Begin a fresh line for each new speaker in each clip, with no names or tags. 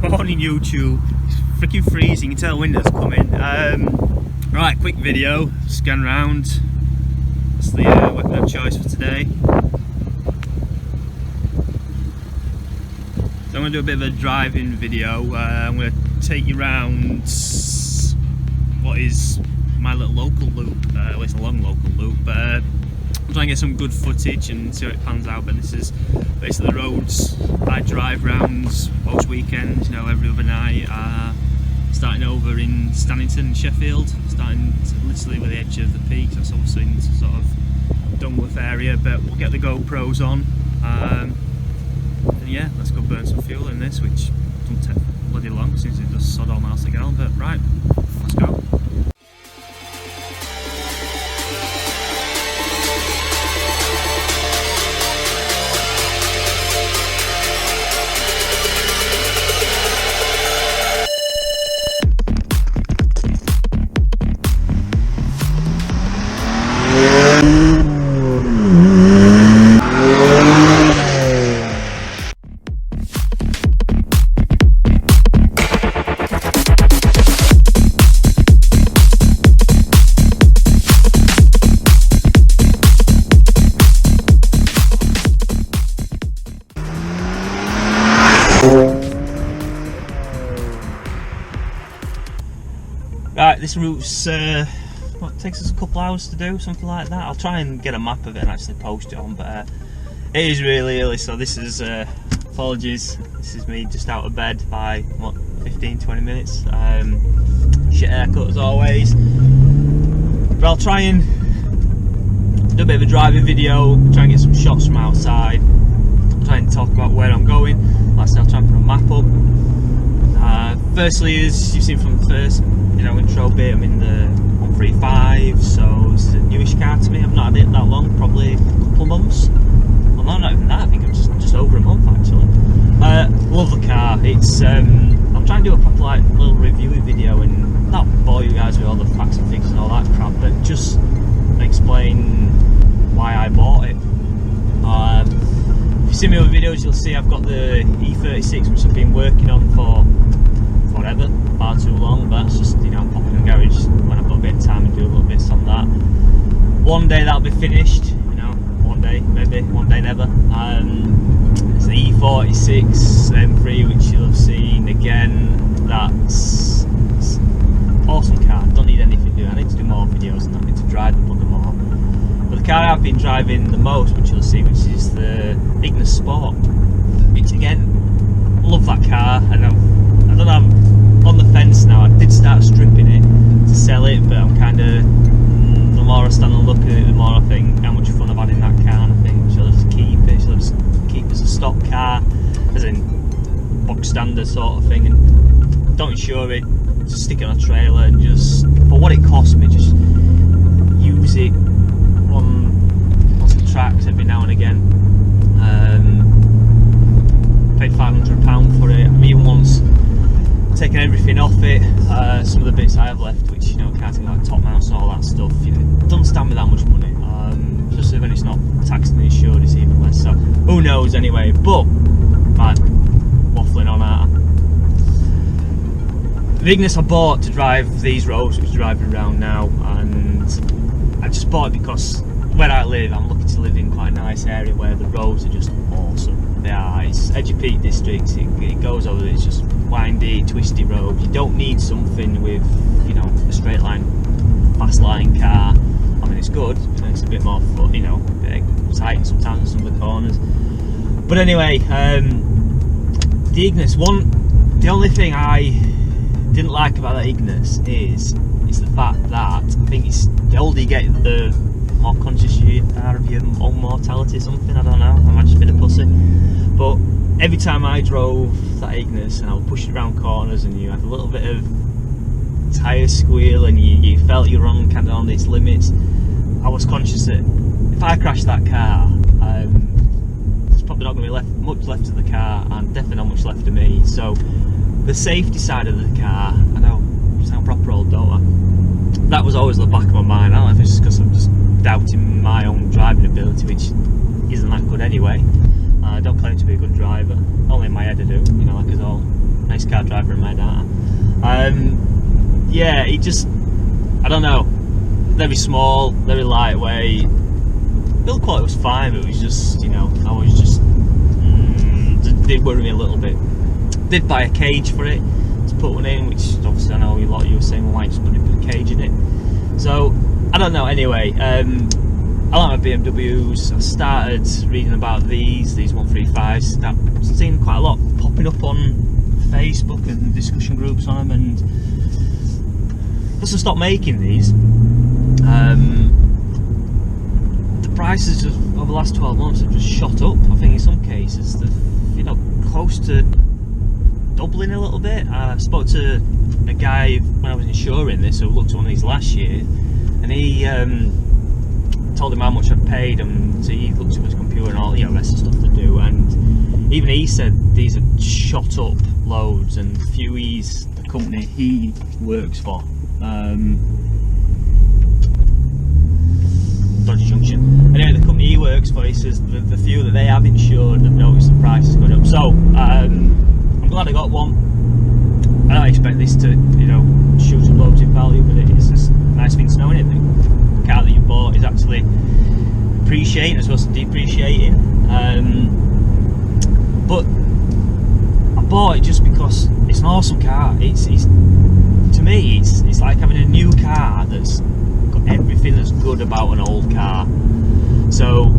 Morning YouTube, it's freaking freezing, you can tell winter's coming. Right, quick video, scan round. That's the weapon of choice for today. So I'm going to do a bit of a driving video. I'm going to take you round what is my little local loop. Well, it's a long local loop. I'm trying to get some good footage and see how it pans out, but this is basically the roads I drive round most weekends, you know, every other night. Starting over in Stannington, Sheffield, starting literally with the edge of the peaks. That's obviously in sort of Dungworth area, but we'll get the GoPros on. And yeah, let's go burn some fuel in this, which doesn't take bloody long since it does sod all miles to gallon, but right, let's go. Right, this route's what takes us a couple hours to do, something like that. I'll try and get a map of it and actually post it on, but it is really early, so this is apologies. This is me just out of bed by what, 15-20 minutes. Shit haircut as always, but I'll try and do a bit of a driving video, try and get some shots from outside, try and talk about where I'm going. Like I said, I'll try and put a map up. Firstly, as you've seen from the first intro bit, I'm in the 135, so it's a newish car to me. I've not had it that long, probably a couple of months. Well, no, not even that. I think I'm just over a month actually. Love the car. It's I'm trying to do a proper little review video and not bore you guys with all the facts and figures and all that crap, but just explain why I bought it. If you see me with videos, you'll see I've got the E36, which I've been working on for forever, far too long, but that's just, I'm popping in the garage when I've got a bit of time and do a little bits on that. One day that'll be finished, one day, maybe, one day never. It's the E46 M3, which you'll have seen again. That's an awesome car, don't need anything to do. I need to do more videos and I need to drive the bugger more. But the car I've been driving the most, which you'll see, which is the Ignis Sport, which again, love that car. I don't know, I'm on the fence now. I did start stripping it to sell it, but I'm kind of, the more I stand and look at it, the more I think how much fun I've had in that car, and I think shall I just keep it, shall I just keep it as a stock car, as in box standard sort of thing, and don't insure it, just stick it on a trailer and just, for what it cost me, just use it on some tracks every now and again. Paid £500 for it. I mean, once taking everything off it, some of the bits I have left, which counting like top mounts and all that stuff, it doesn't stand me that much money, especially when it's not taxed and insured, it's even less, so who knows anyway. But man, waffling on out. The Ignis I bought to drive these roads, which we're driving around now, and I just bought it because where I live, I'm looking to live in quite a nice area where the roads are just awesome. They are. It's Edge of Peak District. It goes over. It's just windy, twisty roads. You don't need something with, a straight line, fast line car. I mean, it's good. It's a bit more fun, a bit exciting sometimes in some of the corners. But anyway, the Ignis. The only thing I didn't like about that Ignis is the fact that I think it's the older you get, the more conscious you are of your own mortality or something, I don't know, I might just be a pussy. But every time I drove that Ignis and I would push it around corners and you had a little bit of tyre squeal and you felt you were on kind of on its limits, I was conscious that if I crashed that car, there's probably not going to be much left of the car and definitely not much left of me. So the safety side of the car, I know, I sound proper old, don't I? That was always at the back of my mind. I don't know if it's just because I'm just doubting my own driving ability, which isn't that good anyway. I don't claim to be a good driver, only in my head I do, like us all. nice car driver in my data. Yeah, he just, I don't know, very small, very lightweight. Build quality was fine, but it was just, you know, I was just did worry me a little bit. Did buy a cage for it to put one in, which obviously I know a lot of you were saying, well, why just put a cage in it? So I don't know. Anyway, I like my BMWs. I started reading about these 135s. I've seen quite a lot popping up on Facebook and discussion groups on them, and once I stopped making these, the prices just over the last 12 months have just shot up. I think in some cases they've, you know, close to doubling a little bit. I spoke to a guy when I was insuring this who looked at one of these last year, and he told him how much I'd paid, and so he looked at his computer and all, you know, rest of stuff to do, and even he said these had shot up loads. And Fewey's the company he works for, Dodgy Junction. Anyway, the company he works for, he says the few that they have insured have noticed the prices going up. So I'm glad I got one. I don't expect this to, you know, shoot up loads in value, but it's just a nice thing to know, isn't it? The car that you bought is actually appreciating as well as depreciating. But I bought it just because it's an awesome car. It's to me, it's like having a new car that's got everything that's good about an old car. So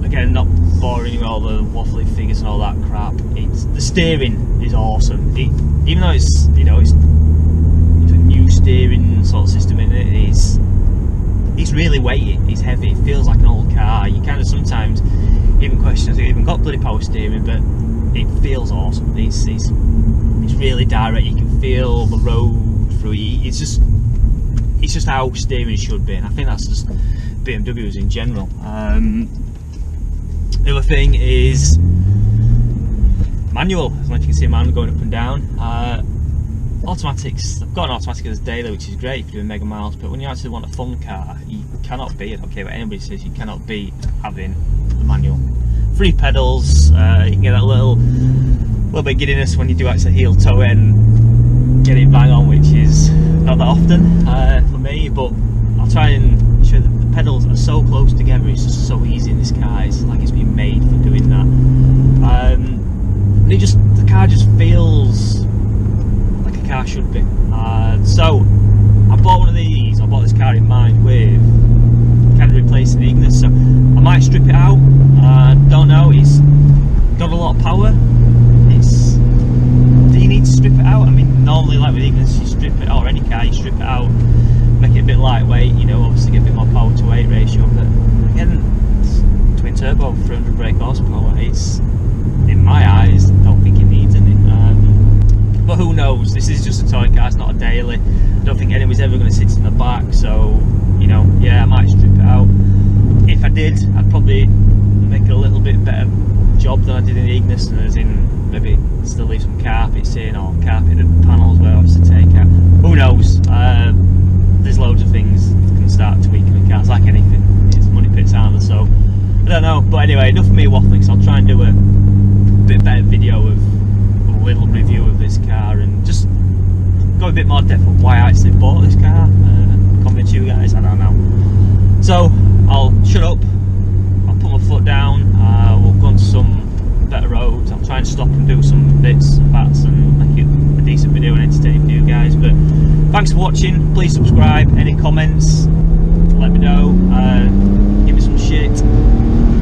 again, not boring you with all the waffly figures and all that crap. The steering is awesome. Even though it's, you know, it's a new steering sort of system in it, it's really weighty. It's heavy. It feels like an old car. You kind of sometimes even question, has it even got bloody power steering? But it feels awesome. It's really direct. You can feel the road through it. It's just how steering should be, and I think that's just BMWs in general. The other thing is manual. As you can see, a manual going up and down. Automatics. I've got an automatic as daily, which is great if you're doing mega miles. But when you actually want a fun car, you cannot beat. I don't care what anybody says. You cannot beat having the manual. 3 pedals. You can get that little bit of giddiness when you do actually heel toe it and get it bang on, which is not that often for me. But I'll try and show that the pedals are so close together. It's just so easy in this car. It's like it's been made for doing that. And the car just feels like a car should be. So I bought one of these. I bought this car in mind with kind of replacing the Ignis. So I might strip it out. Don't know. It's got a lot of power. Do you need to strip it out? I mean, normally like with Ignis, you strip it out, or any car, you strip it out, make it a bit lightweight. You know, obviously get a bit more power to weight ratio. But again, it's twin turbo, 300 brake horsepower. It's, in my eyes, I don't think it needs any. But who knows? This is just a toy car, it's not a daily. I don't think anybody's ever going to sit in the back, so, you know, yeah, I might strip it out. If I did, I'd probably make it a little bit better job than I did in the Ignis, as in maybe still leave some carpets in, or carpeted panels where I obviously take out. Who knows? There's loads of things that can start tweaking with cars, like anything. It's money pits, aren't there? So I don't know. But anyway, enough of me waffling. So I'll try and do a bit better video of a little review of this car and just go a bit more depth on why I actually bought this car. Convince you guys, I don't know. So I'll shut up. I'll put my foot down. We'll go on to some better roads. I'll try and stop and do some bits and bats and make it a decent video and entertaining for you guys. But thanks for watching. Please subscribe. Any comments, let me know. Give me some shit.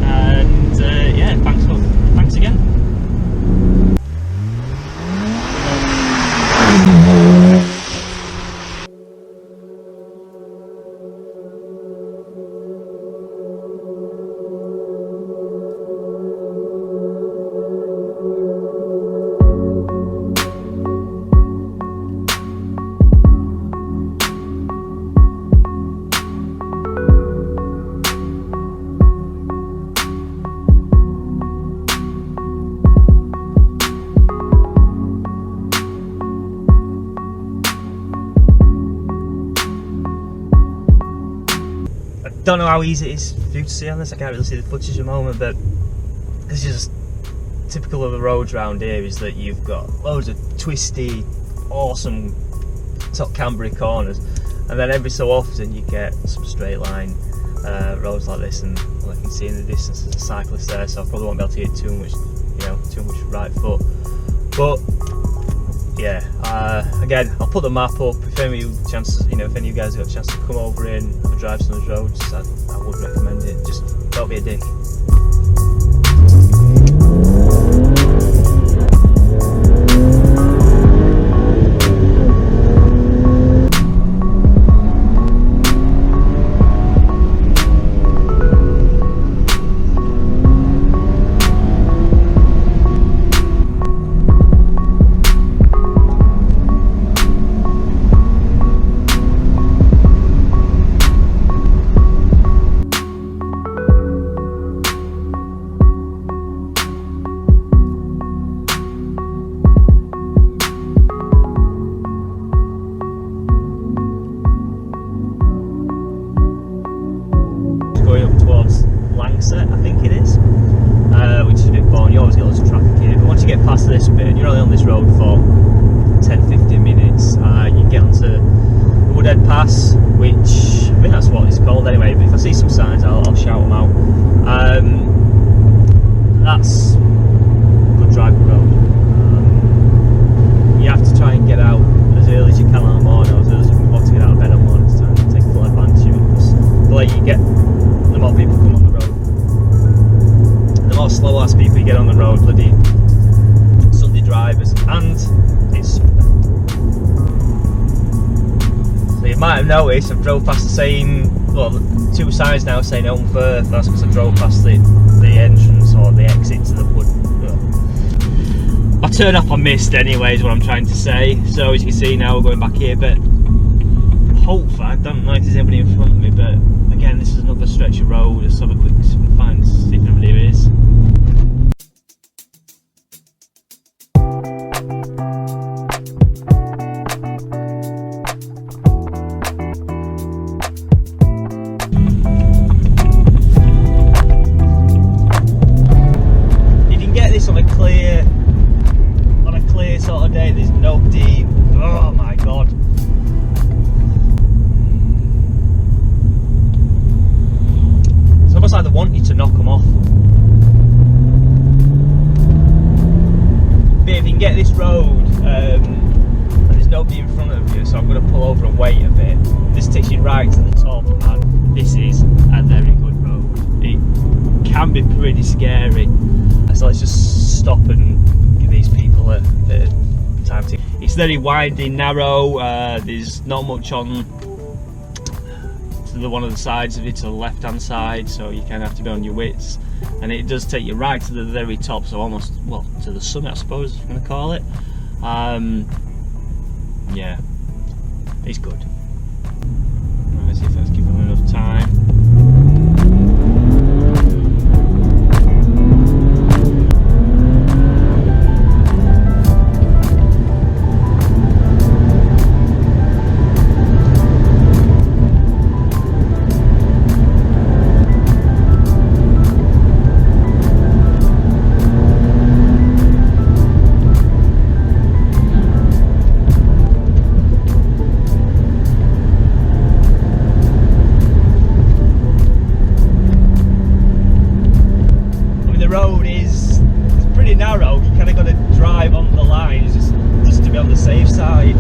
And yeah, thanks again. Don't know how easy it is for you to see on this. I can't really see the footage at the moment, but it's just typical of the roads around here is that you've got loads of twisty, awesome sort of cambery corners, and then every so often you get some straight line roads like this, and I can see in the distance there's a cyclist there, so I probably won't be able to get too much, too much right foot. But yeah, again, I'll put the map up. If any of you guys have got a chance to come over here and have a drive some of those roads, I would recommend it. Just don't be a dick. I think it is, which is a bit boring. You always get lots of traffic here, but once you get past this bit and you're only on this road for 10-15 minutes, you get onto the Woodhead Pass, which I think that's what it's called anyway, but if I see some signs I'll shout them out. That's a good driving road. You have to try and get out as early as you can in the morning, or as early as you can want to get out of bed in the morning to take full advantage of it, because the later you get, the more people come on the road. The more slow ass people you get on the road, bloody Sunday drivers, and it's. So you might have noticed I've drove past the same, two signs now saying Home Firth. That's because I drove past the entrance or the exit to the wood. My turn off I missed anyway is what I'm trying to say. So as you can see now we're going back here, but hopefully, I don't know if there's anybody in front of me, but again this is another stretch of road. Let's have a quick find, see if anybody is. You can get this on a clear sort of day. There's nobody. Oh my god. It's almost like they want you to knock them off. But if you can get this road and there's nobody in front of you, so I'm going to pull over and wait a bit. This takes you right to the top, and this is a very good road. It can be pretty scary, so let's just stop and give these people a bit of time to. It's very winding, narrow. There's not much on one of the sides of it, to the left hand side, so you kind of have to be on your wits, and it does take you right to the very top, so almost, well, to the summit I suppose I'm going to call it. Yeah, it's good. Let's see if that's given them enough time. Road is pretty narrow. You kind of got to drive on the line just to be on the safe side,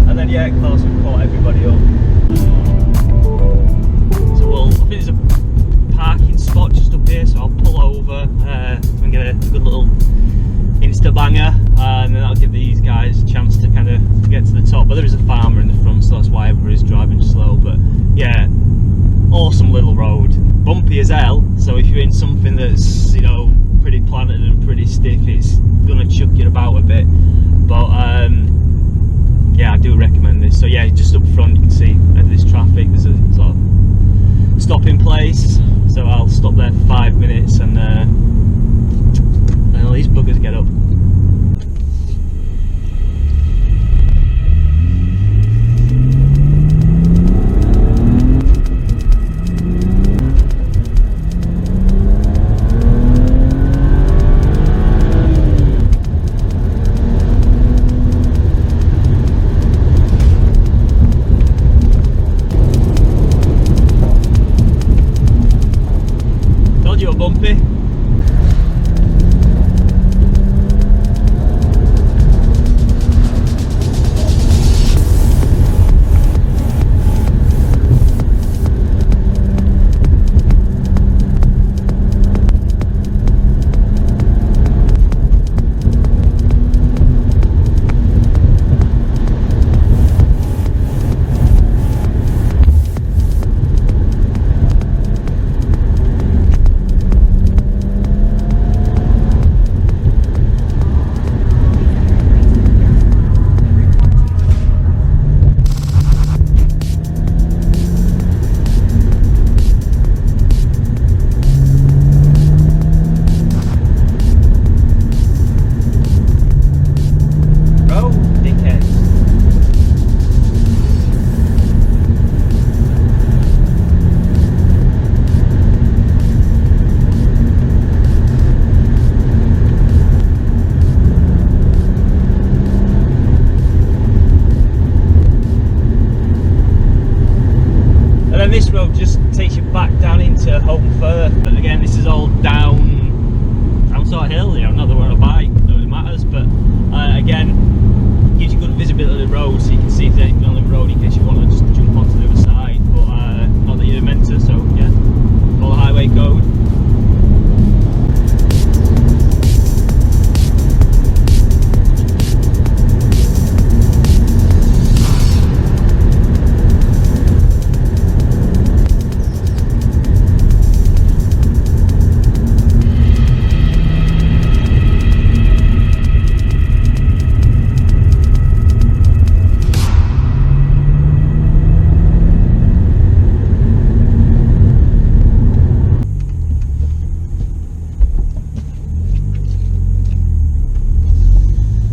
and then yeah, of course we've caught everybody up. So I think there's a parking spot just up here, so I'll pull over and get a good little insta banger, and then that'll give these guys a chance to kind of get to the top. But there is a farmer in the front, so that's why everybody's driving slow. But yeah, awesome little road, bumpy as hell, so if you're in something that's, pretty planted and pretty stiff, it's gonna chuck you about a bit, but yeah, I do recommend this. So yeah, just up front you can see this traffic, there's a sort of stopping place, so I'll stop there for 5 minutes, and then all these buggers get up. back down into Home Firth, but again this is all down sort of hill, you know, not that we're on a bike, not that it matters, but again gives you good visibility of the road so you can see if there's anything on the road in case you want to just jump onto the other side, but not that you're meant to, so yeah, follow the highway code.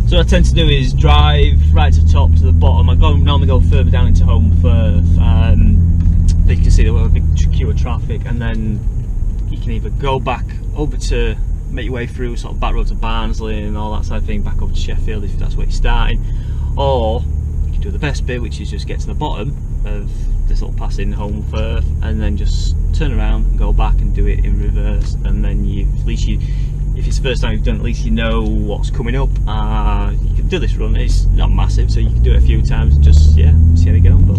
So what I tend to do is drive right to the top to the bottom. I normally go further down into Home Firth, but you can see there was a big queue of traffic, and then you can either go back over to make your way through sort of back road to Barnsley and all that sort of thing, back over to Sheffield if that's where you're starting, or you can do the best bit, which is just get to the bottom of this little pass in Home Firth and then just turn around and go back and do it in reverse, and then if it's the first time you've done it, at least you know what's coming up. You can do this run, it's not massive, so you can do it a few times, just yeah, see how you get on. But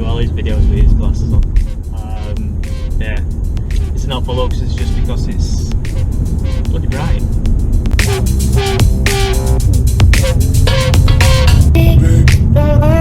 do all these videos with his glasses on. Yeah, it's not for looks, it's just because it's bloody bright.
Big